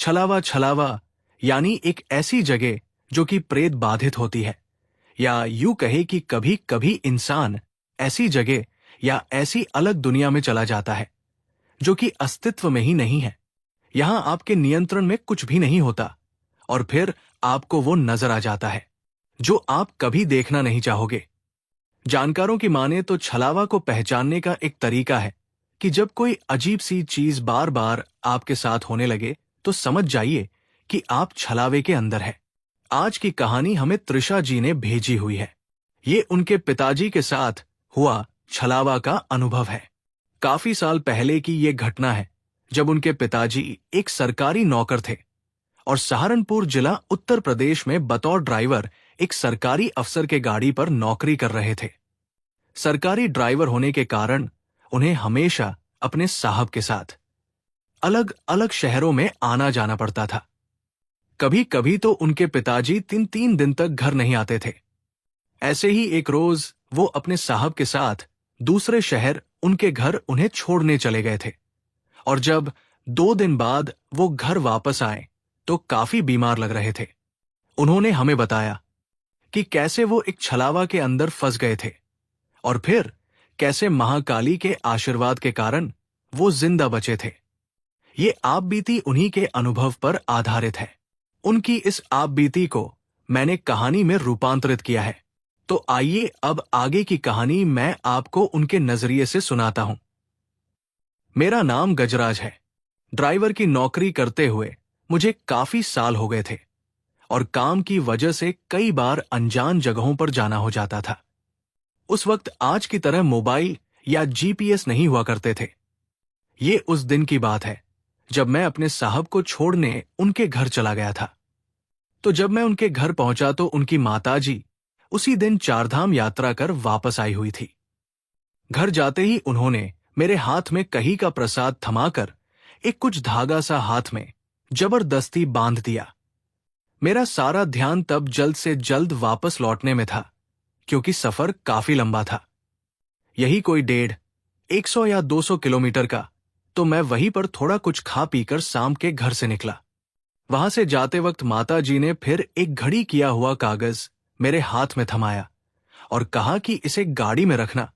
छलावा छलावा यानी एक ऐसी जगह जो कि प्रेत बाधित होती है, या यूं कहे कि कभी कभी इंसान ऐसी जगह या ऐसी अलग दुनिया में चला जाता है जो कि अस्तित्व में ही नहीं है। यहां आपके नियंत्रण में कुछ भी नहीं होता और फिर आपको वो नजर आ जाता है जो आप कभी देखना नहीं चाहोगे। जानकारों की माने तो छलावा को पहचानने का एक तरीका है कि जब कोई अजीब सी चीज बार बार आपके साथ होने लगे तो समझ जाइए कि आप छलावे के अंदर हैं। आज की कहानी हमें त्रिशा जी ने भेजी हुई है। ये उनके पिताजी के साथ हुआ छलावा का अनुभव है। काफी साल पहले की ये घटना है जब उनके पिताजी एक सरकारी नौकर थे और सहारनपुर जिला उत्तर प्रदेश में बतौर ड्राइवर एक सरकारी अफसर के गाड़ी पर नौकरी कर रहे थे। सरकारी ड्राइवर होने के कारण उन्हें हमेशा अपने साहब के साथ अलग अलग शहरों में आना जाना पड़ता था। कभी कभी तो उनके पिताजी 3-3 दिन तक घर नहीं आते थे। ऐसे ही एक रोज वो अपने साहब के साथ दूसरे शहर उनके घर उन्हें छोड़ने चले गए थे और जब 2 दिन बाद वो घर वापस आए तो काफी बीमार लग रहे थे। उन्होंने हमें बताया कि कैसे वो एक छलावा के अंदर फंस गए थे और फिर कैसे महाकाली के आशीर्वाद के कारण वो जिंदा बचे थे। ये आप बीती उन्हीं के अनुभव पर आधारित है। उनकी इस आप बीती को मैंने कहानी में रूपांतरित किया है। तो आइए अब आगे की कहानी मैं आपको उनके नजरिए से सुनाता हूं। मेरा नाम गजराज है। ड्राइवर की नौकरी करते हुए मुझे काफी साल हो गए थे और काम की वजह से कई बार अनजान जगहों पर जाना हो जाता था। उस वक्त आज की तरह मोबाइल या जीपीएस नहीं हुआ करते थे। ये उस दिन की बात है जब मैं अपने साहब को छोड़ने उनके घर चला गया था। तो जब मैं उनके घर पहुंचा तो उनकी माताजी उसी दिन चारधाम यात्रा कर वापस आई हुई थी। घर जाते ही उन्होंने मेरे हाथ में कही का प्रसाद थमाकर एक कुछ धागा सा हाथ में जबरदस्ती बांध दिया। मेरा सारा ध्यान तब जल्द से जल्द वापस लौटने में था क्योंकि सफर काफी लंबा था, यही कोई 150 या 200 किलोमीटर का। तो मैं वहीं पर थोड़ा कुछ खा पीकर शाम के घर से निकला। वहां से जाते वक्त माताजी ने फिर एक घड़ी किया हुआ कागज मेरे हाथ में थमाया और कहा कि इसे गाड़ी में रखना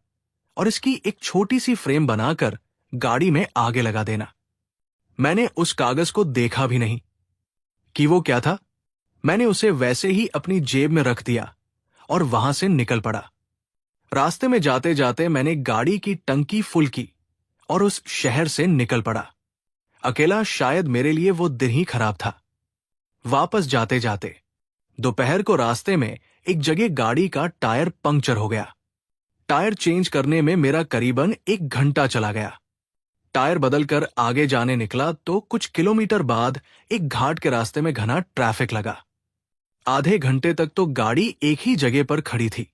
और इसकी एक छोटी सी फ्रेम बनाकर गाड़ी में आगे लगा देना। मैंने उस कागज को देखा भी नहीं कि वो क्या था। मैंने उसे वैसे ही अपनी जेब में रख दिया और वहां से निकल पड़ा। रास्ते में जाते जाते मैंने गाड़ी की टंकी फुल की और उस शहर से निकल पड़ा। अकेला शायद मेरे लिए वो दिन ही खराब था। वापस जाते जाते दोपहर को रास्ते में एक जगह गाड़ी का टायर पंक्चर हो गया। टायर चेंज करने में मेरा करीबन 1 घंटा चला गया। टायर बदलकर आगे जाने निकला तो कुछ किलोमीटर बाद एक घाट के रास्ते में घना ट्रैफिक लगा। आधे घंटे तक तो गाड़ी एक ही जगह पर खड़ी थी।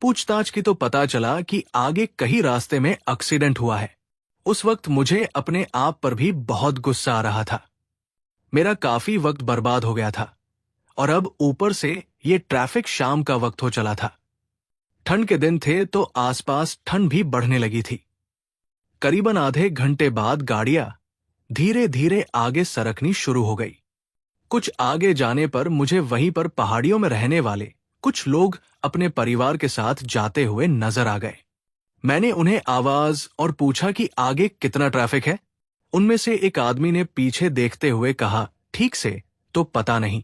पूछताछ की तो पता चला कि आगे कहीं रास्ते में एक्सीडेंट हुआ है। उस वक्त मुझे अपने आप पर भी बहुत गुस्सा आ रहा था। मेरा काफी वक्त बर्बाद हो गया था और अब ऊपर से ये ट्रैफिक शाम का वक्त हो चला था। ठंड के दिन थे तो आसपास ठंड भी बढ़ने लगी थी। करीबन आधे घंटे बाद गाड़ियां धीरे धीरे आगे सरकनी शुरू हो गई। कुछ आगे जाने पर मुझे वहीं पर पहाड़ियों में रहने वाले कुछ लोग अपने परिवार के साथ जाते हुए नजर आ गए। मैंने उन्हें आवाज और पूछा कि आगे कितना ट्रैफिक है। उनमें से एक आदमी ने पीछे देखते हुए कहा, ठीक से तो पता नहीं,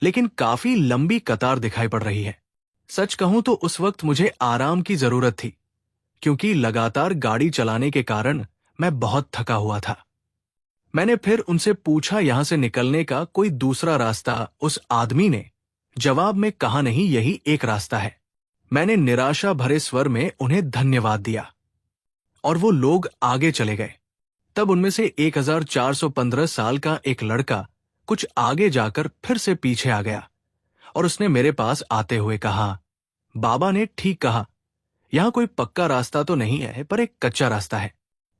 लेकिन काफी लंबी कतार दिखाई पड़ रही है। सच कहूं तो उस वक्त मुझे आराम की जरूरत थी क्योंकि लगातार गाड़ी चलाने के कारण मैं बहुत थका हुआ था। मैंने फिर उनसे पूछा यहां से निकलने का कोई दूसरा रास्ता। उस आदमी ने जवाब में कहा, नहीं, यही एक रास्ता है। मैंने निराशा भरे स्वर में उन्हें धन्यवाद दिया और वो लोग आगे चले गए। तब उनमें से 1415 साल का एक लड़का कुछ आगे जाकर फिर से पीछे आ गया और उसने मेरे पास आते हुए कहा, बाबा ने ठीक कहा, यहां कोई पक्का रास्ता तो नहीं है पर एक कच्चा रास्ता है।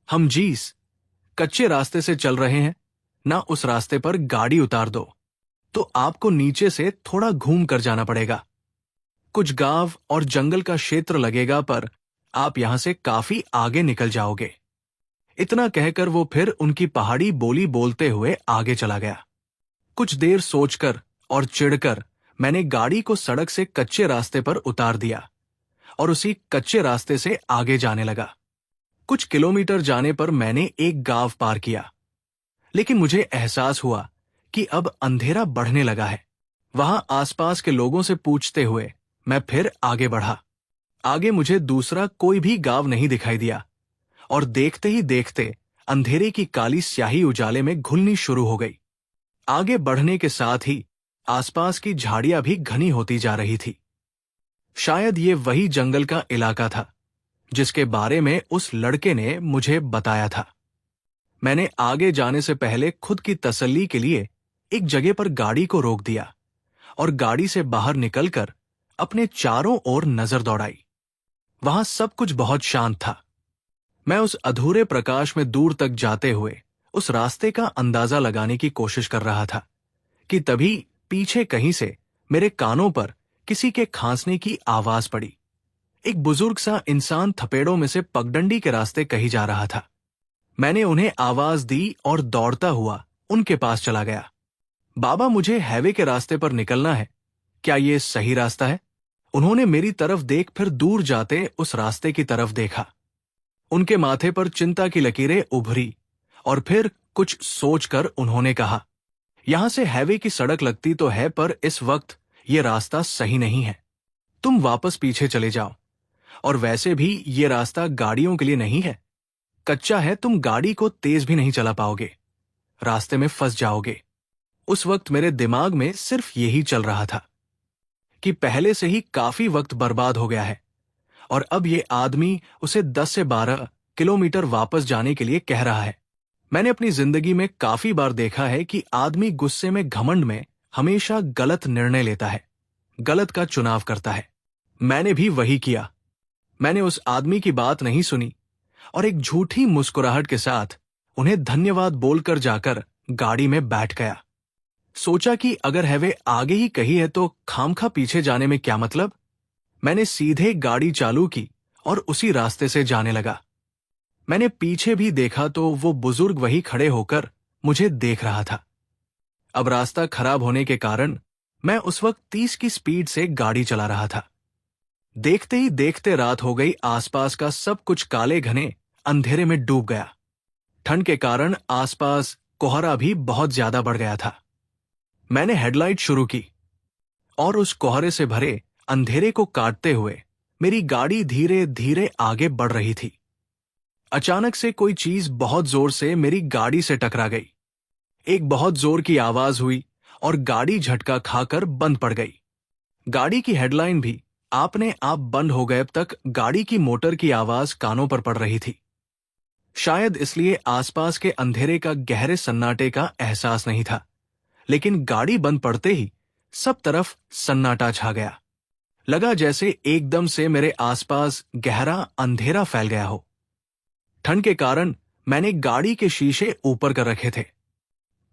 हम जीस कच्चे रास्ते से चल रहे हैं ना, उस रास्ते पर गाड़ी उतार दो तो आपको नीचे से थोड़ा घूम कर जाना पड़ेगा। कुछ गांव और जंगल का क्षेत्र लगेगा पर आप यहां से काफी आगे निकल जाओगे। इतना कहकर वो फिर उनकी पहाड़ी बोली बोलते हुए आगे चला गया। कुछ देर सोचकर और चिढ़कर मैंने गाड़ी को सड़क से कच्चे रास्ते पर उतार दिया और उसी कच्चे रास्ते से आगे जाने लगा। कुछ किलोमीटर जाने पर मैंने एक गांव पार किया, लेकिन मुझे एहसास हुआ कि अब अंधेरा बढ़ने लगा है। वहां आसपास के लोगों से पूछते हुए मैं फिर आगे बढ़ा। आगे मुझे दूसरा कोई भी गांव नहीं दिखाई दिया और देखते ही देखते अंधेरे की काली स्याही उजाले में घुलनी शुरू हो गई। आगे बढ़ने के साथ ही आसपास की झाड़ियां भी घनी होती जा रही थी। शायद ये वही जंगल का इलाका था जिसके बारे में उस लड़के ने मुझे बताया था। मैंने आगे जाने से पहले खुद की तसल्ली के लिए एक जगह पर गाड़ी को रोक दिया और गाड़ी से बाहर निकलकर अपने चारों ओर नजर दौड़ाई। वहां सब कुछ बहुत शांत था। मैं उस अधूरे प्रकाश में दूर तक जाते हुए उस रास्ते का अंदाजा लगाने की कोशिश कर रहा था कि तभी पीछे कहीं से मेरे कानों पर किसी के खांसने की आवाज पड़ी। एक बुजुर्ग सा इंसान थपेड़ों में से पगडंडी के रास्ते कहीं जा रहा था। मैंने उन्हें आवाज दी और दौड़ता हुआ उनके पास चला गया। बाबा, मुझे हाईवे के रास्ते पर निकलना है, क्या ये सही रास्ता है? उन्होंने मेरी तरफ देख फिर दूर जाते उस रास्ते की तरफ देखा। उनके माथे पर चिंता की लकीरें उभरी और फिर कुछ सोचकर उन्होंने कहा, यहां से हाईवे की सड़क लगती तो है, पर इस वक्त ये रास्ता सही नहीं है। तुम वापस पीछे चले जाओ, और वैसे भी ये रास्ता गाड़ियों के लिए नहीं है। कच्चा है, तुम गाड़ी को तेज भी नहीं चला पाओगे, रास्ते में फंस जाओगे। उस वक्त मेरे दिमाग में सिर्फ यही चल रहा था कि पहले से ही काफी वक्त बर्बाद हो गया है और अब ये आदमी उसे 10 से 12 किलोमीटर वापस जाने के लिए कह रहा है। मैंने अपनी जिंदगी में काफी बार देखा है कि आदमी गुस्से में, घमंड में हमेशा गलत निर्णय लेता है, गलत का चुनाव करता है। मैंने भी वही किया। मैंने उस आदमी की बात नहीं सुनी और एक झूठी मुस्कुराहट के साथ उन्हें धन्यवाद बोलकर जाकर गाड़ी में बैठ गया। सोचा कि अगर हाईवे आगे ही कहीं है तो खामखा पीछे जाने में क्या मतलब। मैंने सीधे गाड़ी चालू की और उसी रास्ते से जाने लगा। मैंने पीछे भी देखा तो वो बुजुर्ग वही खड़े होकर मुझे देख रहा था। अब रास्ता खराब होने के कारण मैं उस वक्त 30 की स्पीड से गाड़ी चला रहा था। देखते ही देखते रात हो गई। आसपास का सब कुछ काले घने अंधेरे में डूब गया। ठंड के कारण आसपास कोहरा भी बहुत ज्यादा बढ़ गया था। मैंने हेडलाइट शुरू की और उस कोहरे से भरे अंधेरे को काटते हुए मेरी गाड़ी धीरे धीरे आगे बढ़ रही थी। अचानक से कोई चीज बहुत जोर से मेरी गाड़ी से टकरा गई। एक बहुत जोर की आवाज हुई और गाड़ी झटका खाकर बंद पड़ गई। गाड़ी की हेडलाइन भी आपने आप बंद हो गए। अब तक गाड़ी की मोटर की आवाज कानों पर पड़ रही थी। शायद इसलिए आसपास के अंधेरे का गहरे सन्नाटे का एहसास नहीं था, लेकिन गाड़ी बंद पड़ते ही सब तरफ सन्नाटा छा गया। लगा जैसे एकदम से मेरे आसपास गहरा अंधेरा फैल गया हो। ठंड के कारण मैंने गाड़ी के शीशे ऊपर कर रखे थे।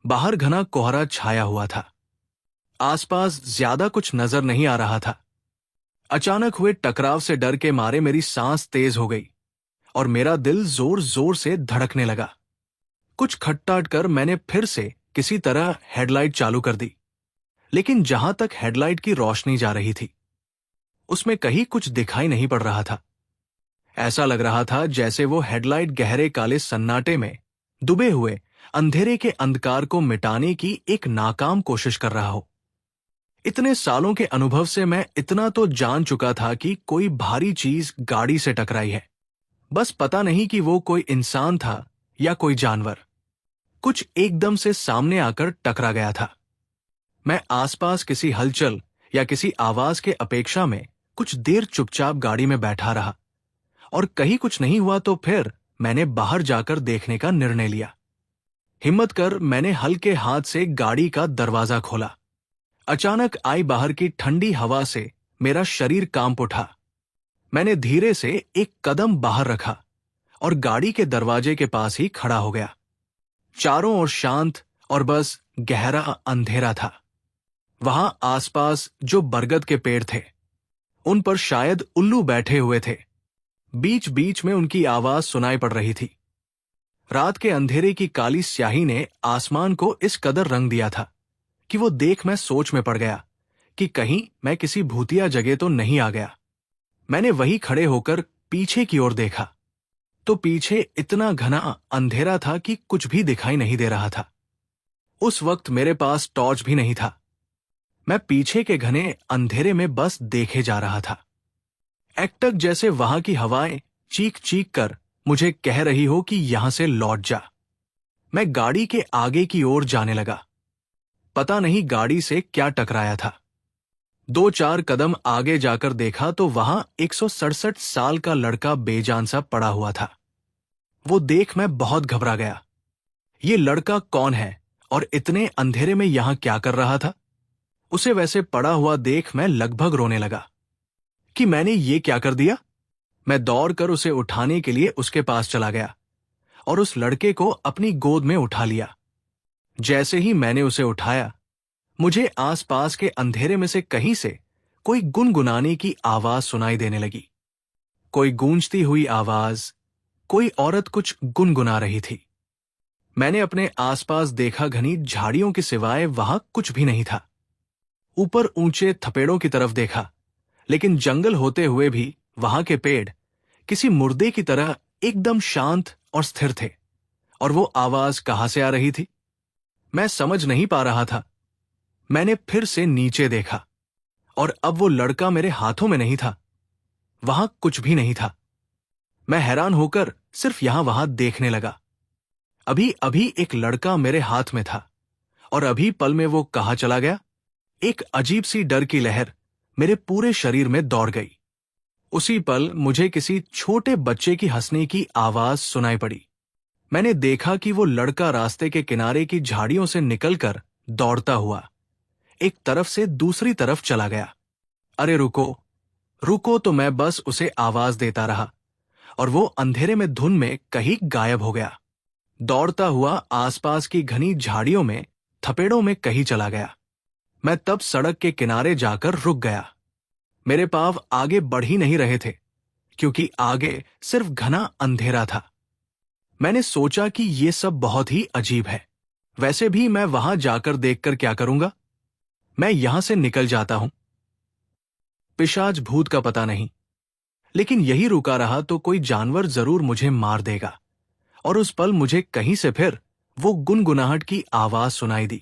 बाहर घना कोहरा छाया हुआ था। आसपास ज्यादा कुछ नजर नहीं आ रहा था। अचानक हुए टकराव से डर के मारे मेरी सांस तेज हो गई और मेरा दिल जोर जोर से धड़कने लगा। कुछ खटटाट कर मैंने फिर से किसी तरह हेडलाइट चालू कर दी, लेकिन जहां तक हेडलाइट की रोशनी जा रही थी उसमें कहीं कुछ दिखाई नहीं पड़ रहा था। ऐसा लग रहा था जैसे वो हेडलाइट गहरे काले सन्नाटे में डूबे हुए अंधेरे के अंधकार को मिटाने की एक नाकाम कोशिश कर रहा हो। इतने सालों के अनुभव से मैं इतना तो जान चुका था कि कोई भारी चीज गाड़ी से टकराई है। बस पता नहीं कि वो कोई इंसान था या कोई जानवर। कुछ एकदम से सामने आकर टकरा गया था। मैं आसपास किसी हलचल या किसी आवाज के अपेक्षा में कुछ देर चुपचाप गाड़ी में बैठा रहा और कहीं कुछ नहीं हुआ तो फिर मैंने बाहर जाकर देखने का निर्णय लिया। हिम्मत कर मैंने हल्के हाथ से गाड़ी का दरवाजा खोला। अचानक आई बाहर की ठंडी हवा से मेरा शरीर कांप उठा। मैंने धीरे से एक कदम बाहर रखा और गाड़ी के दरवाजे के पास ही खड़ा हो गया। चारों ओर शांत और बस गहरा अंधेरा था। वहां आसपास जो बरगद के पेड़ थे उन पर शायद उल्लू बैठे हुए थे। बीच बीच में उनकी आवाज सुनाई पड़ रही थी। रात के अंधेरे की काली स्याही ने आसमान को इस कदर रंग दिया था कि वो देख मैं सोच में पड़ गया कि कहीं मैं किसी भूतिया जगह तो नहीं आ गया। मैंने वहीं खड़े होकर पीछे की ओर देखा तो पीछे इतना घना अंधेरा था कि कुछ भी दिखाई नहीं दे रहा था। उस वक्त मेरे पास टॉर्च भी नहीं था। मैं पीछे के घने अंधेरे में बस देखे जा रहा था। एकटक जैसे वहां की हवाएं चीख चीख कर मुझे कह रही हो कि यहां से लौट जा। मैं गाड़ी के आगे की ओर जाने लगा। पता नहीं गाड़ी से क्या टकराया था। 2-4 कदम आगे जाकर देखा तो वहां 167 साल का लड़का बेजान सा पड़ा हुआ था। वो देख मैं बहुत घबरा गया। ये लड़का कौन है और इतने अंधेरे में यहां क्या कर रहा था? उसे वैसे पड़ा हुआ देख मैं लगभग रोने लगा कि मैंने ये क्या कर दिया। मैं दौड़कर उसे उठाने के लिए उसके पास चला गया और उस लड़के को अपनी गोद में उठा लिया। जैसे ही मैंने उसे उठाया, मुझे आसपास के अंधेरे में से कहीं से कोई गुनगुनाने की आवाज सुनाई देने लगी। कोई गूंजती हुई आवाज, कोई औरत कुछ गुनगुना रही थी। मैंने अपने आसपास देखा, घनी झाड़ियों के सिवाय वहां कुछ भी नहीं था। ऊपर ऊंचे थपेड़ों की तरफ देखा, लेकिन जंगल होते हुए भी वहां के पेड़ किसी मुर्दे की तरह एकदम शांत और स्थिर थे। और वो आवाज कहां से आ रही थी, मैं समझ नहीं पा रहा था। मैंने फिर से नीचे देखा और अब वो लड़का मेरे हाथों में नहीं था। वहां कुछ भी नहीं था। मैं हैरान होकर सिर्फ यहां वहां देखने लगा। अभी अभी एक लड़का मेरे हाथ में था और अभी पल में वो कहां चला गया। एक अजीब सी डर की लहर मेरे पूरे शरीर में दौड़ गई। उसी पल मुझे किसी छोटे बच्चे की हंसने की आवाज सुनाई पड़ी। मैंने देखा कि वो लड़का रास्ते के किनारे की झाड़ियों से निकलकर दौड़ता हुआ एक तरफ से दूसरी तरफ चला गया। अरे रुको, रुको, तो मैं बस उसे आवाज देता रहा और वो अंधेरे में धुन में कहीं गायब हो गया। दौड़ता हुआ आसपास की घनी झाड़ियों में थपेड़ों में कहीं चला गया। मैं तब सड़क के किनारे जाकर रुक गया। मेरे पांव आगे बढ़ ही नहीं रहे थे क्योंकि आगे सिर्फ घना अंधेरा था। मैंने सोचा कि ये सब बहुत ही अजीब है। वैसे भी मैं वहां जाकर देखकर क्या करूंगा? मैं यहां से निकल जाता हूं। पिशाच भूत का पता नहीं, लेकिन यही रुका रहा तो कोई जानवर जरूर मुझे मार देगा। और उस पल मुझे कहीं से फिर वो गुनगुनाहट की आवाज सुनाई दी।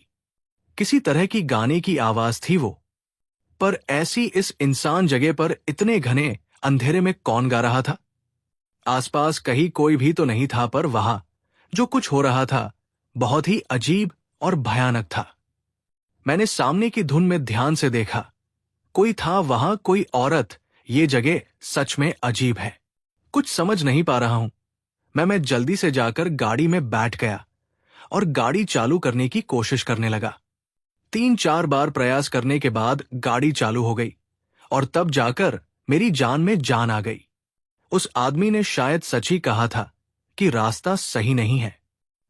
किसी तरह की गाने की आवाज थी वो, पर ऐसी इस इंसान जगह पर इतने घने अंधेरे में कौन गा रहा था? आसपास कहीं कोई भी तो नहीं था, पर वहां जो कुछ हो रहा था बहुत ही अजीब और भयानक था। मैंने सामने की धुन में ध्यान से देखा। कोई था वहां, कोई औरत। ये जगह सच में अजीब है। कुछ समझ नहीं पा रहा हूं। मैं जल्दी से जाकर गाड़ी में बैठ गया और गाड़ी चालू करने की कोशिश करने लगा। 3-4 बार प्रयास करने के बाद गाड़ी चालू हो गई और तब जाकर मेरी जान में जान आ गई। उस आदमी ने शायद सच ही कहा था कि रास्ता सही नहीं है।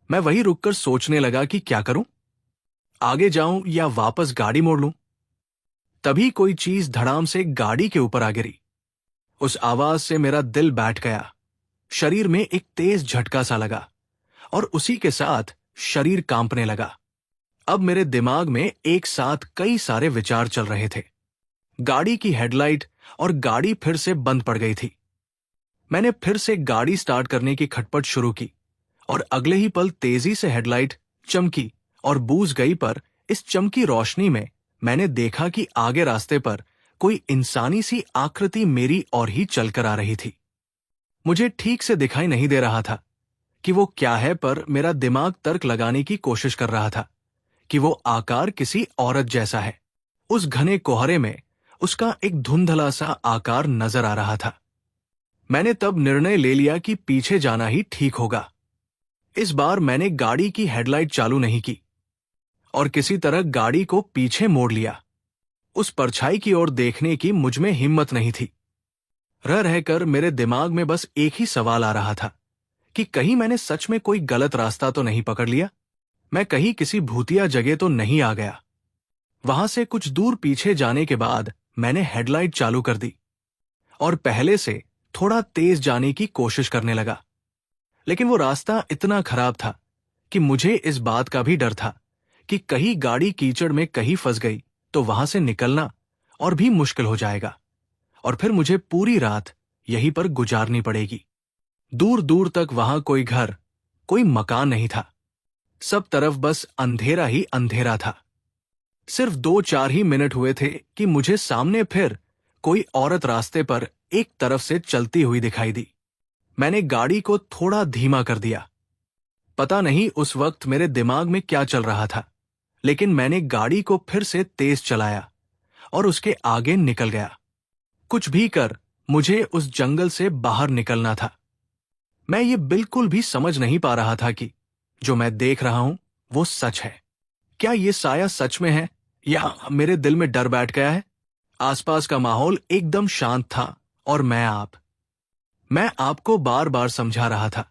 मैं वहीं रुककर सोचने लगा कि क्या करूं, आगे जाऊं या वापस गाड़ी मोड़ लूं। तभी कोई चीज धड़ाम से गाड़ी के ऊपर आ गिरी। उस आवाज से मेरा दिल बैठ गया। शरीर में एक तेज झटका सा लगा और उसी के साथ शरीर कांपने लगा। अब मेरे दिमाग में एक साथ कई सारे विचार चल रहे थे। गाड़ी की हेडलाइट और गाड़ी फिर से बंद पड़ गई थी। मैंने फिर से गाड़ी स्टार्ट करने की खटपट शुरू की और अगले ही पल तेजी से हेडलाइट चमकी और बूझ गई। पर इस चमकी रोशनी में मैंने देखा कि आगे रास्ते पर कोई इंसानी सी आकृति मेरी ओर ही चलकर आ रही थी। मुझे ठीक से दिखाई नहीं दे रहा था कि वो क्या है, पर मेरा दिमाग तर्क लगाने की कोशिश कर रहा था कि वो आकार किसी औरत जैसा है। उस घने कोहरे में उसका एक धुंधला सा आकार नजर आ रहा था। मैंने तब निर्णय ले लिया कि पीछे जाना ही ठीक होगा। इस बार मैंने गाड़ी की हेडलाइट चालू नहीं की और किसी तरह गाड़ी को पीछे मोड़ लिया। उस परछाई की ओर देखने की मुझमें हिम्मत नहीं थी। रह रहकर मेरे दिमाग में बस एक ही सवाल आ रहा था कि कहीं मैंने सच में कोई गलत रास्ता तो नहीं पकड़ लिया। मैं कहीं किसी भूतिया जगह तो नहीं आ गया। वहां से कुछ दूर पीछे जाने के बाद मैंने हेडलाइट चालू कर दी और पहले से थोड़ा तेज जाने की कोशिश करने लगा। लेकिन वो रास्ता इतना खराब था कि मुझे इस बात का भी डर था कि कहीं गाड़ी कीचड़ में कहीं फंस गई तो वहां से निकलना और भी मुश्किल हो जाएगा, और फिर मुझे पूरी रात यहीं पर गुजारनी पड़ेगी। दूर दूर तक वहां कोई घर, कोई मकान नहीं था। सब तरफ बस अंधेरा ही अंधेरा था। सिर्फ 2-4 ही मिनट हुए थे कि मुझे सामने फिर कोई औरत रास्ते पर एक तरफ से चलती हुई दिखाई दी। मैंने गाड़ी को थोड़ा धीमा कर दिया। पता नहीं उस वक्त मेरे दिमाग में क्या चल रहा था, लेकिन मैंने गाड़ी को फिर से तेज चलाया और उसके आगे निकल गया। कुछ भी कर मुझे उस जंगल से बाहर निकलना था। मैं ये बिल्कुल भी समझ नहीं पा रहा था कि जो मैं देख रहा हूं वो सच है। क्या ये साया सच में है या मेरे दिल में डर बैठ गया है? आसपास का माहौल एकदम शांत था और मैं आपको बार बार समझा रहा था।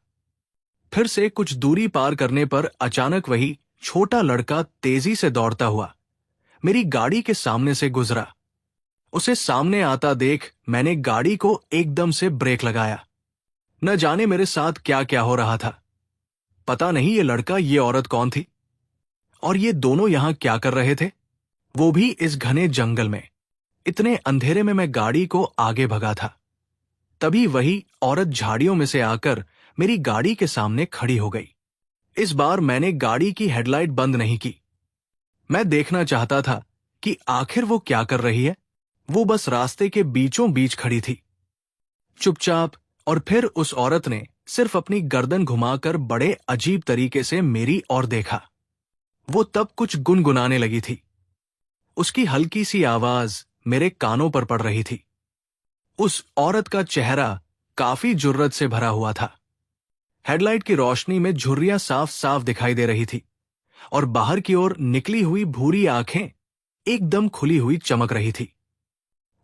फिर से कुछ दूरी पार करने पर अचानक वही छोटा लड़का तेजी से दौड़ता हुआ मेरी गाड़ी के सामने से गुजरा। उसे सामने आता देख मैंने गाड़ी को एकदम से ब्रेक लगाया। न जाने मेरे साथ क्या क्या हो रहा था। पता नहीं ये लड़का, ये औरत कौन थी और ये दोनों यहां क्या कर रहे थे, वो भी इस घने जंगल में। इतने अंधेरे में मैं गाड़ी को आगे भगा था। तभी वही औरत झाड़ियों में से आकर मेरी गाड़ी के सामने खड़ी हो गई। इस बार मैंने गाड़ी की हेडलाइट बंद नहीं की। मैं देखना चाहता था कि आखिर वो क्या कर रही है। वो बस रास्ते के बीचों बीच खड़ी थी, चुपचाप। और फिर उस औरत ने सिर्फ अपनी गर्दन घुमाकर बड़े अजीब तरीके से मेरी ओर देखा। वो तब कुछ गुनगुनाने लगी थी। उसकी हल्की सी आवाज मेरे कानों पर पड़ रही थी। उस औरत का चेहरा काफी जुर्रत से भरा हुआ था। हेडलाइट की रोशनी में झुर्रियां साफ साफ दिखाई दे रही थी और बाहर की ओर निकली हुई भूरी आंखें एकदम खुली हुई चमक रही थी।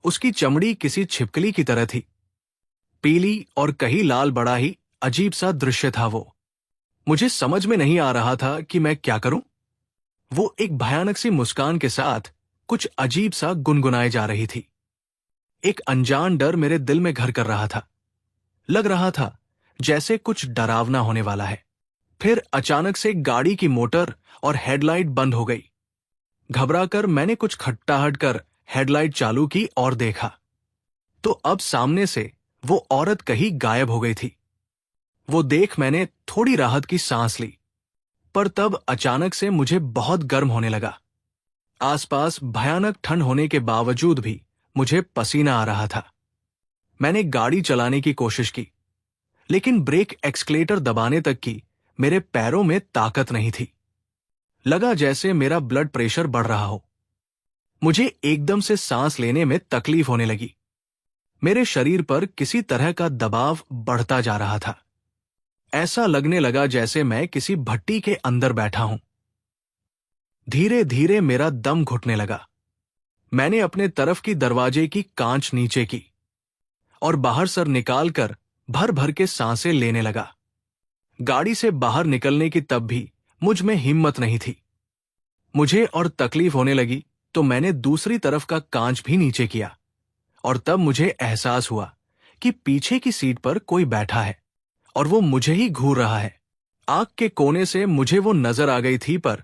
उसकी चमड़ी किसी छिपकली की तरह थी, पीली और कहीं लाल। बड़ा ही अजीब सा दृश्य था वो। मुझे समझ में नहीं आ रहा था कि मैं क्या करूं। वो एक भयानक सी मुस्कान के साथ कुछ अजीब सा गुनगुनाए जा रही थी। एक अनजान डर मेरे दिल में घर कर रहा था। लग रहा था जैसे कुछ डरावना होने वाला है। फिर अचानक से गाड़ी की मोटर और हेडलाइट बंद हो गई। घबराकर मैंने कुछ खटखटाहट कर हेडलाइट चालू की और देखा तो अब सामने से वो औरत कहीं गायब हो गई थी। वो देख मैंने थोड़ी राहत की सांस ली, पर तब अचानक से मुझे बहुत गर्म होने लगा। आसपास भयानक ठंड होने के बावजूद भी मुझे पसीना आ रहा था। मैंने गाड़ी चलाने की कोशिश की, लेकिन ब्रेक एक्सक्लेटर दबाने तक की मेरे पैरों में ताकत नहीं थी। लगा जैसे मेरा ब्लड प्रेशर बढ़ रहा हो। मुझे एकदम से सांस लेने में तकलीफ होने लगी। मेरे शरीर पर किसी तरह का दबाव बढ़ता जा रहा था। ऐसा लगने लगा जैसे मैं किसी भट्टी के अंदर बैठा हूं। धीरे धीरे मेरा दम घुटने लगा। मैंने अपने तरफ की दरवाजे की कांच नीचे की और बाहर सर निकालकर भर भर के सांसें लेने लगा। गाड़ी से बाहर निकलने की तब भी मुझ में हिम्मत नहीं थी। मुझे और तकलीफ होने लगी तो मैंने दूसरी तरफ का कांच भी नीचे किया और तब मुझे एहसास हुआ कि पीछे की सीट पर कोई बैठा है और वो मुझे ही घूर रहा है। आंख के कोने से मुझे वो नजर आ गई थी, पर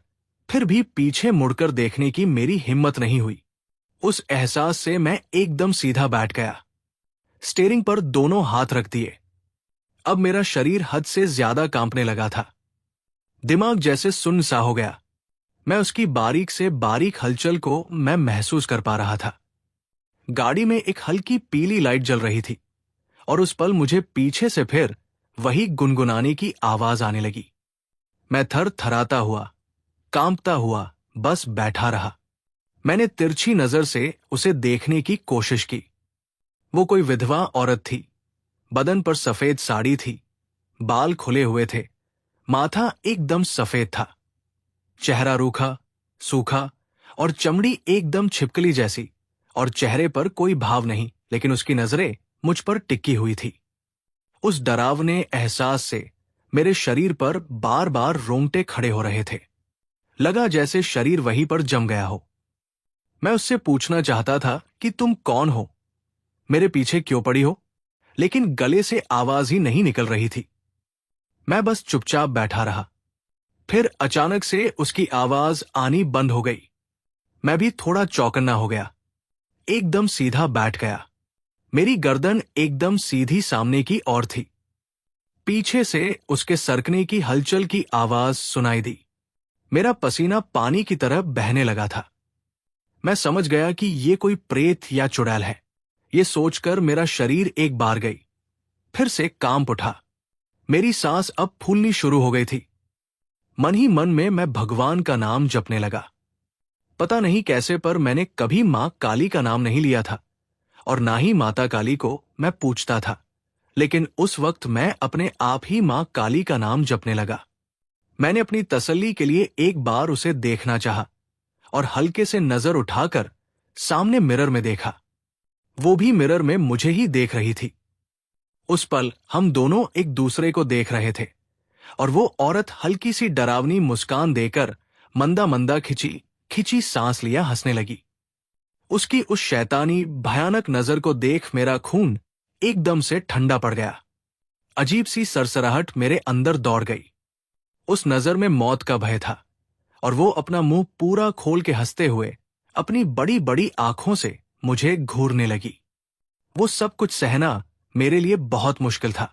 फिर भी पीछे मुड़कर देखने की मेरी हिम्मत नहीं हुई। उस एहसास से मैं एकदम सीधा बैठ गया, स्टीयरिंग पर दोनों हाथ रख दिए। अब मेरा शरीर हद से ज्यादा कांपने लगा था। दिमाग जैसे सुन्न सा हो गया। मैं उसकी बारीक से बारीक हलचल को मैं महसूस कर पा रहा था। गाड़ी में एक हल्की पीली लाइट जल रही थी और उस पल मुझे पीछे से फिर वही गुनगुनाने की आवाज आने लगी। मैं थर थराता हुआ, कांपता हुआ बस बैठा रहा। मैंने तिरछी नजर से उसे देखने की कोशिश की। वो कोई विधवा औरत थी। बदन पर सफेद साड़ी थी, बाल खुले हुए थे, माथा एकदम सफेद था। चेहरा रूखा, सूखा और चमड़ी एकदम छिपकली जैसी, और चेहरे पर कोई भाव नहीं, लेकिन उसकी नजरें मुझ पर टिकी हुई थी। उस डरावने एहसास से मेरे शरीर पर बार बार रोंगटे खड़े हो रहे थे। लगा जैसे शरीर वहीं पर जम गया हो। मैं उससे पूछना चाहता था कि तुम कौन हो, मेरे पीछे क्यों पड़ी हो, लेकिन गले से आवाज ही नहीं निकल रही थी। मैं बस चुपचाप बैठा रहा। फिर अचानक से उसकी आवाज आनी बंद हो गई। मैं भी थोड़ा चौकन्ना हो गया। एकदम सीधा बैठ गया। मेरी गर्दन एकदम सीधी सामने की ओर थी। पीछे से उसके सरकने की हलचल की आवाज सुनाई दी। मेरा पसीना पानी की तरह बहने लगा था। मैं समझ गया कि ये कोई प्रेत या चुड़ैल है। ये सोचकर मेरा शरीर एक बार गई। फिर से कांप उठा। मेरी सांस अब फूलनी शुरू हो गई थी। मन ही मन में मैं भगवान का नाम जपने लगा। पता नहीं कैसे पर मैंने कभी मां काली का नाम नहीं लिया था और ना ही माता काली को मैं पूछता था। लेकिन उस वक्त मैं अपने आप ही मां काली का नाम जपने लगा। मैंने अपनी तसल्ली के लिए एक बार उसे देखना चाहा और हल्के से नजर उठाकर सामने मिरर में देखा। वो भी मिरर में मुझे ही देख रही थी। उस पल हम दोनों एक दूसरे को देख रहे थे और वो औरत हल्की सी डरावनी मुस्कान देकर मंदा मंदा खिंची खिंची सांस लिया हंसने लगी। उसकी उस शैतानी भयानक नजर को देख मेरा खून एकदम से ठंडा पड़ गया। अजीब सी सरसराहट मेरे अंदर दौड़ गई। उस नजर में मौत का भय था और वो अपना मुंह पूरा खोल के हंसते हुए अपनी बड़ी बड़ी आंखों से मुझे घूरने लगी। वो सब कुछ सहना मेरे लिए बहुत मुश्किल था।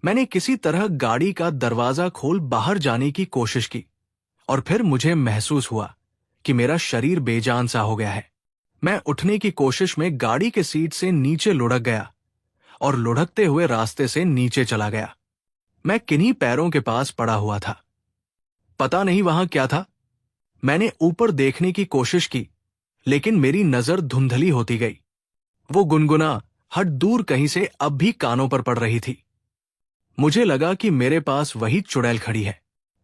मैंने किसी तरह गाड़ी का दरवाजा खोल बाहर जाने की कोशिश की और फिर मुझे महसूस हुआ कि मेरा शरीर बेजान सा हो गया है। मैं उठने की कोशिश में गाड़ी के सीट से नीचे लुढ़क गया और लुढ़कते हुए रास्ते से नीचे चला गया। मैं किन्हीं पैरों के पास पड़ा हुआ था। पता नहीं वहां क्या था। मैंने ऊपर देखने की कोशिश की, लेकिन मेरी नजर धुंधली होती गई। वो गुनगुना हट दूर कहीं से अब भी कानों पर पड़ रही थी। मुझे लगा कि मेरे पास वही चुड़ैल खड़ी है।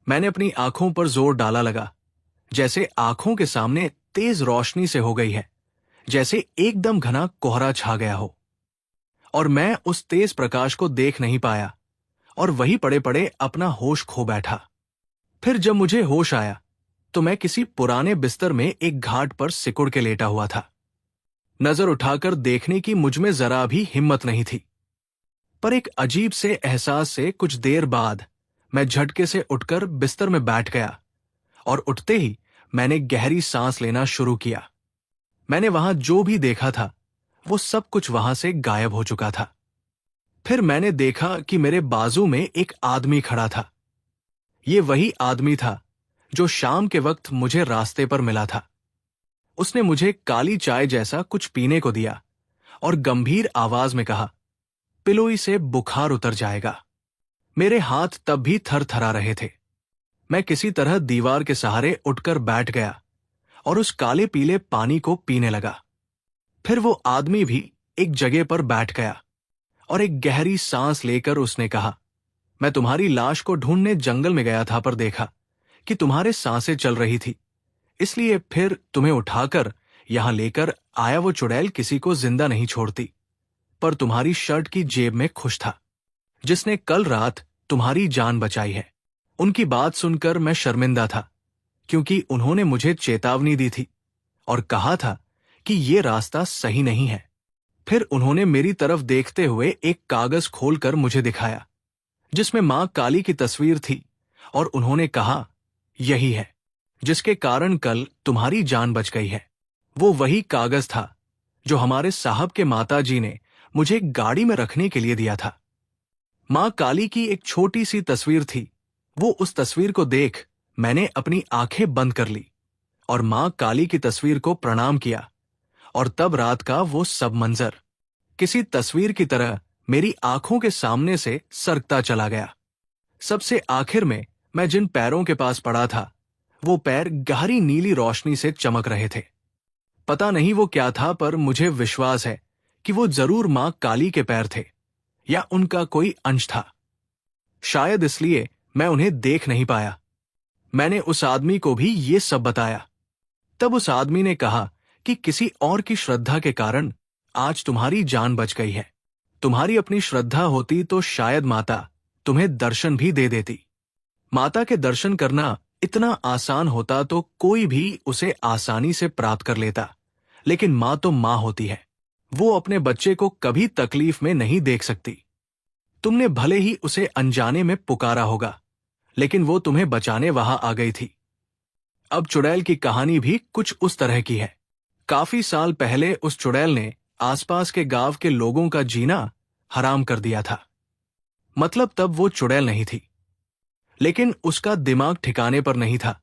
मैंने अपनी आंखों पर जोर डाला लगा, जैसे आंखों के सामने तेज रोशनी से हो गई है, जैसे एकदम घना कोहरा छा गया हो। और मैं उस तेज प्रकाश को देख नहीं पाया और वही पड़े पड़े अपना होश खो बैठा। फिर जब मुझे होश आया तो मैं किसी पुराने बिस्तर में एक घाट पर सिकुड़ के लेटा हुआ था। नजर उठाकर देखने की मुझमें जरा भी हिम्मत नहीं थी। पर एक अजीब से एहसास से कुछ देर बाद मैं झटके से उठकर बिस्तर में बैठ गया और उठते ही मैंने गहरी सांस लेना शुरू किया। मैंने वहां जो भी देखा था वो सब कुछ वहां से गायब हो चुका था। फिर मैंने देखा कि मेरे बाजू में एक आदमी खड़ा था। ये वही आदमी था जो शाम के वक्त मुझे रास्ते पर मिला था। उसने मुझे काली चाय जैसा कुछ पीने को दिया और गंभीर आवाज में कहा, पिलो इसे बुखार उतर जाएगा। मेरे हाथ तब भी थरथरा रहे थे। मैं किसी तरह दीवार के सहारे उठकर बैठ गया और उस काले पीले पानी को पीने लगा। फिर वो आदमी भी एक जगह पर बैठ गया और एक गहरी सांस लेकर उसने कहा, मैं तुम्हारी लाश को ढूंढने जंगल में गया था पर देखा कि तुम्हारे सांसें चल रही थी, इसलिए फिर तुम्हें उठाकर यहां लेकर आया। वो चुड़ैल किसी को जिंदा नहीं छोड़ती, पर तुम्हारी शर्ट की जेब में खुश था, जिसने कल रात तुम्हारी जान बचाई है। उनकी बात सुनकर मैं शर्मिंदा था, क्योंकि उन्होंने मुझे चेतावनी दी थी और कहा था कि ये रास्ता सही नहीं है। फिर उन्होंने मेरी तरफ देखते हुए एक कागज खोलकर मुझे दिखाया, जिसमें मां काली की तस्वीर थी और उन्होंने कहा, यही है जिसके कारण कल तुम्हारी जान बच गई है। वो वही कागज था जो हमारे साहब के माताजी ने मुझे गाड़ी में रखने के लिए दिया था। मां काली की एक छोटी सी तस्वीर थी। वो उस तस्वीर को देख मैंने अपनी आंखें बंद कर ली और मां काली की तस्वीर को प्रणाम किया। और तब रात का वो सब मंजर किसी तस्वीर की तरह मेरी आंखों के सामने से सरकता चला गया। सबसे आखिर में मैं जिन पैरों के पास पड़ा था, वो पैर गहरी नीली रोशनी से चमक रहे थे। पता नहीं वो क्या था, पर मुझे विश्वास है कि वो जरूर मां काली के पैर थे या उनका कोई अंश था। शायद इसलिए मैं उन्हें देख नहीं पाया। मैंने उस आदमी को भी ये सब बताया। तब उस आदमी ने कहा कि किसी और की श्रद्धा के कारण आज तुम्हारी जान बच गई है। तुम्हारी अपनी श्रद्धा होती तो शायद माता तुम्हें दर्शन भी दे देती। माता के दर्शन करना इतना आसान होता तो कोई भी उसे आसानी से प्राप्त कर लेता, लेकिन मां तो मां होती है। वो अपने बच्चे को कभी तकलीफ में नहीं देख सकती। तुमने भले ही उसे अनजाने में पुकारा होगा, लेकिन वो तुम्हें बचाने वहां आ गई थी। अब चुड़ैल की कहानी भी कुछ उस तरह की है। काफी साल पहले उस चुड़ैल ने आसपास के गांव के लोगों का जीना हराम कर दिया था। मतलब तब वो चुड़ैल नहीं थी, लेकिन उसका दिमाग ठिकाने पर नहीं था।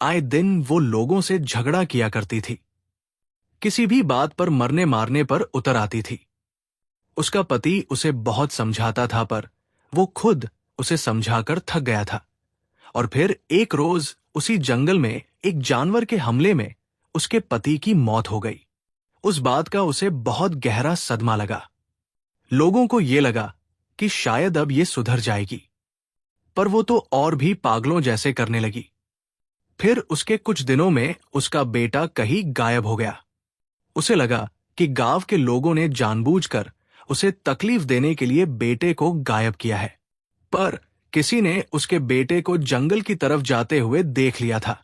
आए दिन वो लोगों से झगड़ा किया करती थी। किसी भी बात पर मरने मारने पर उतर आती थी। उसका पति उसे बहुत समझाता था, पर वो खुद उसे समझाकर थक गया था। और फिर एक रोज उसी जंगल में एक जानवर के हमले में उसके पति की मौत हो गई। उस बात का उसे बहुत गहरा सदमा लगा। लोगों को ये लगा कि शायद अब ये सुधर जाएगी, पर वो तो और भी पागलों जैसे करने लगी। फिर उसके कुछ दिनों में उसका बेटा कहीं गायब हो गया। उसे लगा कि गांव के लोगों ने जानबूझकर उसे तकलीफ देने के लिए बेटे को गायब किया है। पर किसी ने उसके बेटे को जंगल की तरफ जाते हुए देख लिया था।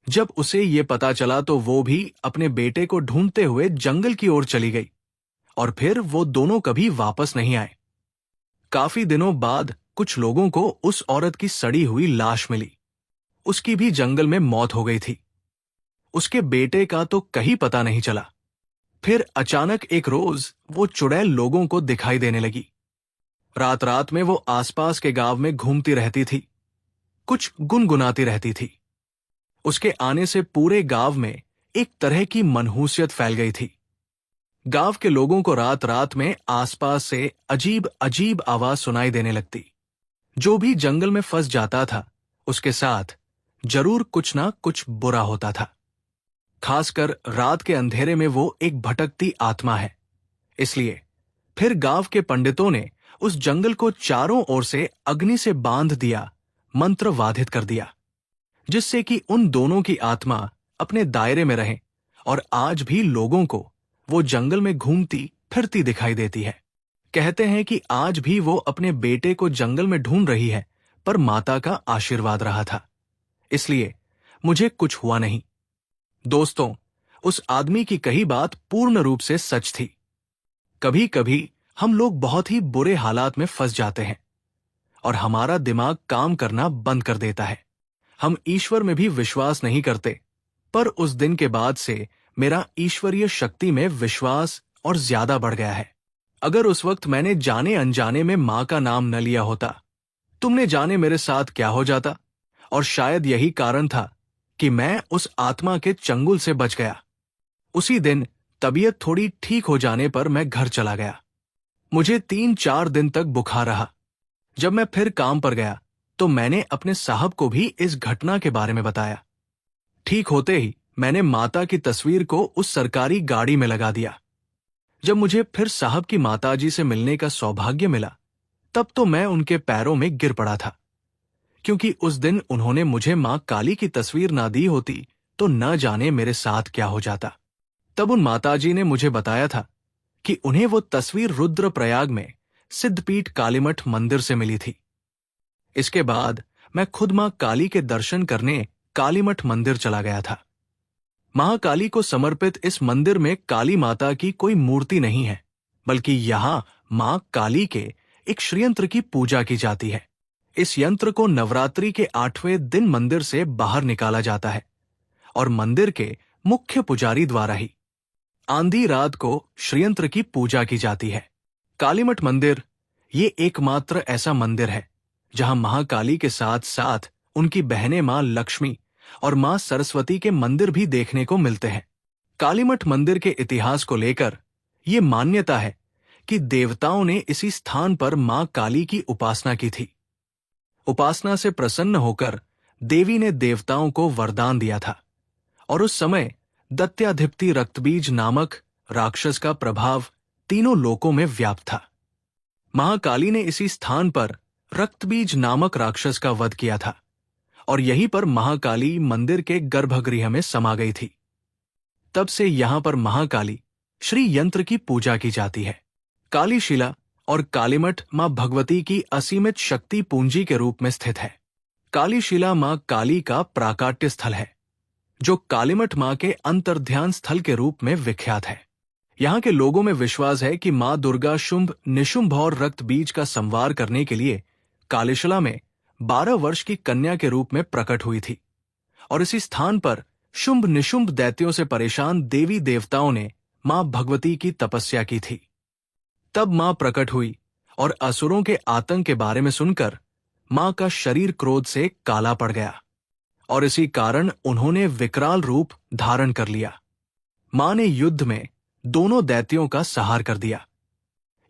जब उसे ये पता चला तो वो भी अपने बेटे को ढूंढते हुए जंगल की ओर चली गई, और फिर वो दोनों कभी वापस नहीं आए। काफी दिनों बाद कुछ लोगों को उस औरत की सड़ी हुई लाश मिली। उसकी भी जंगल में मौत हो गई थी। उसके बेटे का तो कहीं पता नहीं चला। फिर अचानक एक रोज वो चुड़ैल लोगों को दिखाई देने लगी। रात रात में वो आसपास के गांव में घूमती रहती थी, कुछ गुनगुनाती रहती थी। उसके आने से पूरे गांव में एक तरह की मनहूसियत फैल गई थी। गांव के लोगों को रात रात में आसपास से अजीब अजीब आवाज सुनाई देने लगती। जो भी जंगल में फंस जाता था, उसके साथ जरूर कुछ ना कुछ बुरा होता था। खासकर रात के अंधेरे में वो एक भटकती आत्मा है। इसलिए फिर गांव के पंडितों ने उस जंगल को चारों ओर से अग्नि से बांध दिया, मंत्र वाधित कर दिया, जिससे कि उन दोनों की आत्मा अपने दायरे में रहे। और आज भी लोगों को वो जंगल में घूमती फिरती दिखाई देती है। कहते हैं कि आज भी वो अपने बेटे को जंगल में ढूंढ रही है, पर माता का आशीर्वाद रहा था, इसलिए मुझे कुछ हुआ नहीं। दोस्तों, उस आदमी की कही बात पूर्ण रूप से सच थी। कभी कभी हम लोग बहुत ही बुरे हालात में फंस जाते हैं और हमारा दिमाग काम करना बंद कर देता है। हम ईश्वर में भी विश्वास नहीं करते, पर उस दिन के बाद से मेरा ईश्वरीय शक्ति में विश्वास और ज्यादा बढ़ गया है। अगर उस वक्त मैंने जाने अनजाने में मां का नाम न लिया होता, तुमने जाने मेरे साथ क्या हो जाता। और शायद यही कारण था कि मैं उस आत्मा के चंगुल से बच गया। उसी दिन तबीयत थोड़ी ठीक हो जाने पर मैं घर चला गया। मुझे 3-4 दिन तक बुखार रहा। जब मैं फिर काम पर गया तो मैंने अपने साहब को भी इस घटना के बारे में बताया। ठीक होते ही मैंने माता की तस्वीर को उस सरकारी गाड़ी में लगा दिया। जब मुझे फिर साहब की माताजी से मिलने का सौभाग्य मिला, तब तो मैं उनके पैरों में गिर पड़ा था, क्योंकि उस दिन उन्होंने मुझे मां काली की तस्वीर ना दी होती तो न जाने मेरे साथ क्या हो जाता। तब उन माताजी ने मुझे बताया था कि उन्हें वो तस्वीर रुद्रप्रयाग में सिद्धपीठ कालीमठ मंदिर से मिली थी। इसके बाद मैं खुद मां काली के दर्शन करने कालीमठ मंदिर चला गया था। महाकाली को समर्पित इस मंदिर में काली माता की कोई मूर्ति नहीं है, बल्कि यहां मां काली के एक श्रीयंत्र की पूजा की जाती है। इस यंत्र को नवरात्रि के 8वें दिन मंदिर से बाहर निकाला जाता है और मंदिर के मुख्य पुजारी द्वारा ही आंधी रात को श्रीयंत्र की पूजा की जाती है। कालीमठ मंदिर ये एकमात्र ऐसा मंदिर है जहां महाकाली के साथ साथ उनकी बहनें मां लक्ष्मी और मां सरस्वती के मंदिर भी देखने को मिलते हैं। कालीमठ मंदिर के इतिहास को लेकर ये मान्यता है कि देवताओं ने इसी स्थान पर मां काली की उपासना की थी। उपासना से प्रसन्न होकर देवी ने देवताओं को वरदान दिया था और उस समय दत्याधिपति रक्तबीज नामक राक्षस का प्रभाव तीनों लोकों में व्याप्त था। महाकाली ने इसी स्थान पर रक्तबीज नामक राक्षस का वध किया था और यहीं पर महाकाली मंदिर के गर्भगृह में समा गई थी। तब से यहां पर महाकाली श्री यंत्र की पूजा की जाती है। कालीशिला और कालीमठ मां भगवती की असीमित शक्ति पूंजी के रूप में स्थित है। कालीशिला मां काली का प्राकाट्य स्थल है, जो कालीमठ मां के अंतर्ध्यान स्थल के रूप में विख्यात है। यहाँ के लोगों में विश्वास है कि माँ दुर्गा शुंभ निशुंभ और रक्त बीज का संवार करने के लिए कालीशिला में 12 वर्ष की कन्या के रूप में प्रकट हुई थी और इसी स्थान पर शुंभ निशुंभ दैत्यों से परेशान देवी देवताओं ने मां भगवती की तपस्या की थी। तब मां प्रकट हुई और असुरों के आतंक के बारे में सुनकर मां का शरीर क्रोध से काला पड़ गया और इसी कारण उन्होंने विकराल रूप धारण कर लिया। मां ने युद्ध में दोनों दैत्यों का संहार कर दिया।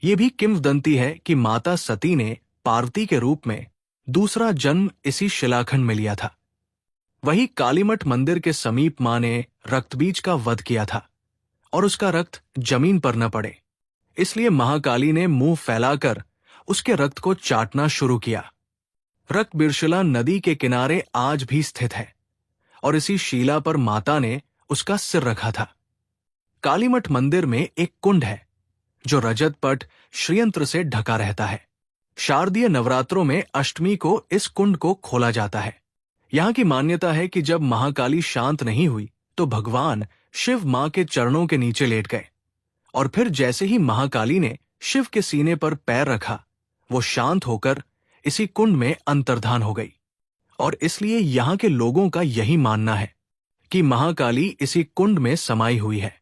ये भी किंवदंती है कि माता सती ने पार्वती के रूप में दूसरा जन्म इसी शिलाखंड में लिया था। वही कालीमठ मंदिर के समीप मां ने रक्तबीज का वध किया था और उसका रक्त जमीन पर न पड़े, इसलिए महाकाली ने मुंह फैलाकर उसके रक्त को चाटना शुरू किया। रक्तबीरशिला नदी के किनारे आज भी स्थित है और इसी शिला पर माता ने उसका सिर रखा था। कालीमठ मंदिर में एक कुंड है जो रजत पट श्रीयंत्र से ढका रहता है। शारदीय नवरात्रों में अष्टमी को इस कुंड को खोला जाता है। यहाँ की मान्यता है कि जब महाकाली शांत नहीं हुई तो भगवान शिव मां के चरणों के नीचे लेट गए और फिर जैसे ही महाकाली ने शिव के सीने पर पैर रखा, वो शांत होकर इसी कुंड में अंतर्धान हो गई। और इसलिए यहाँ के लोगों का यही मानना है कि महाकाली इसी कुंड में समाई हुई है।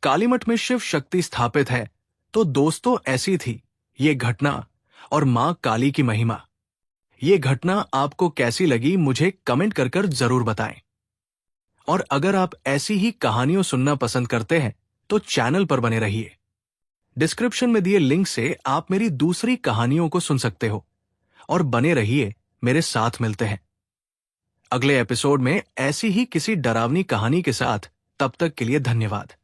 कालीमठ में शिव शक्ति स्थापित है। तो दोस्तों, ऐसी थी ये घटना और मां काली की महिमा। ये घटना आपको कैसी लगी मुझे कमेंट कर जरूर बताएं। और अगर आप ऐसी ही कहानियों सुनना पसंद करते हैं तो चैनल पर बने रहिए। डिस्क्रिप्शन में दिए लिंक से आप मेरी दूसरी कहानियों को सुन सकते हो और बने रहिए, मेरे साथ मिलते हैं अगले एपिसोड में ऐसी ही किसी डरावनी कहानी के साथ। तब तक के लिए धन्यवाद।